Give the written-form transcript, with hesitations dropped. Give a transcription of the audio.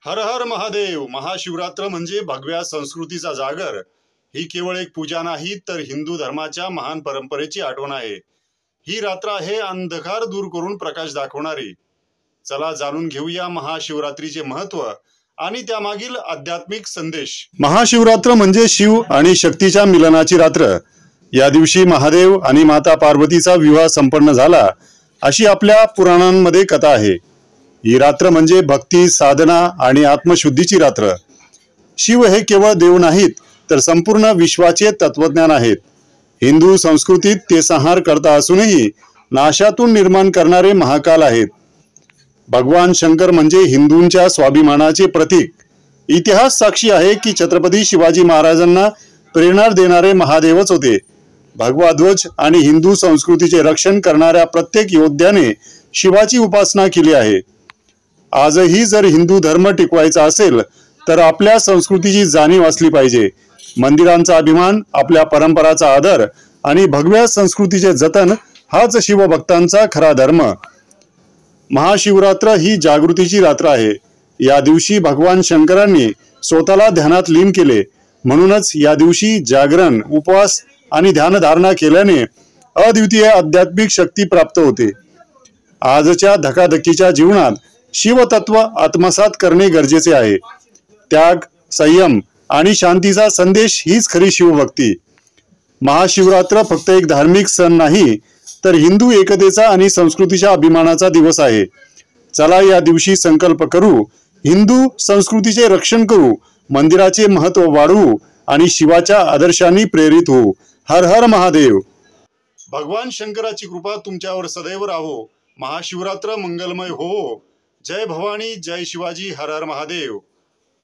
हर हर महादेव। महाशिवरात्र म्हणजे भगव्या संस्कृतीचा जागर। ही केवळ एक पूजा नाही तर हिंदू धर्माच्या महान परंपरेची आठवण आहे। ही रात्र आहे अंधकार दूर करून प्रकाश दाखवणारी। चला जाणून घेऊया महाशिवरात्रीचे महत्त्व आणि त्यामागील आध्यात्मिक संदेश। महाशिवरात्र म्हणजे शिव आणि शक्तीच्या मिलनाची रात्र। या दिवशी महादेव आणि माता पार्वतीचा विवाह संपन्न झाला अशी आपल्या पुराणांमध्ये कथा आहे। ही रात्र म्हणजे भक्ती, साधना आणि आत्मशुद्धीची रात्र। शिव हे केवळ देव नाहीत तर संपूर्ण विश्वाचे तत्वज्ञान आहेत। हिंदू संस्कृतीत ते संहार करता असूनही नाशातून निर्माण करणारे महाकाल आहेत। भगवान शंकर म्हणजे हिंदूंच्या स्वाभिमानाचे प्रतीक। इतिहास साक्षी आहे की छत्रपती शिवाजी महाराजांना प्रेरणा देणारे महादेवच होते। भगवा ध्वज आणि हिंदू संस्कृतीचे रक्षण करणाऱ्या प्रत्येक योद्ध्याने शिवाची उपासना केली आहे। आजही जर हिंदू धर्म टिकवायचा असेल तर आपल्या संस्कृतीची जाणीव असली पाहिजे। मंदिरांचा अभिमान, आपल्या परंपराचा आदर आणि भगव्या संस्कृतीचे जतन हाच शिवभक्तांचा खरा धर्म। महाशिवरात्र ही जागृतीची रात्र आहे। या दिवशी भगवान शंकरांनी स्वतःला ध्यानात लीन केले। म्हणूनच या दिवशी जागरण, उपवास आणि ध्यानधारणा केल्याने अद्वितीय आध्यात्मिक शक्ती प्राप्त होते। आजच्या धकाधकीच्या जीवनात शिवतत्व आत्मसात करणे गरजेचे आहे। त्याग, संयम आणि शांतीचा संदेश हीच खरी शिवभक्ती। महाशिवरात्र फक्त एक धार्मिक सण नाही तर हिंदू एकतेचा आणि संस्कृतीच्या अभिमानाचा दिवस आहे। चला या दिवशी संकल्प करू, हिंदू संस्कृतीचे रक्षण करू, मंदिराचे महत्त्व वाढवू आणि शिवाच्या आदर्शांनी प्रेरित होऊ। हर हर महादेव। भगवान शंकराची कृपा तुमच्यावर सदैव राहो। महाशिवरात्र मंगलमय हो। जय भवानी, जय शिवाजी, हर हर महादेव।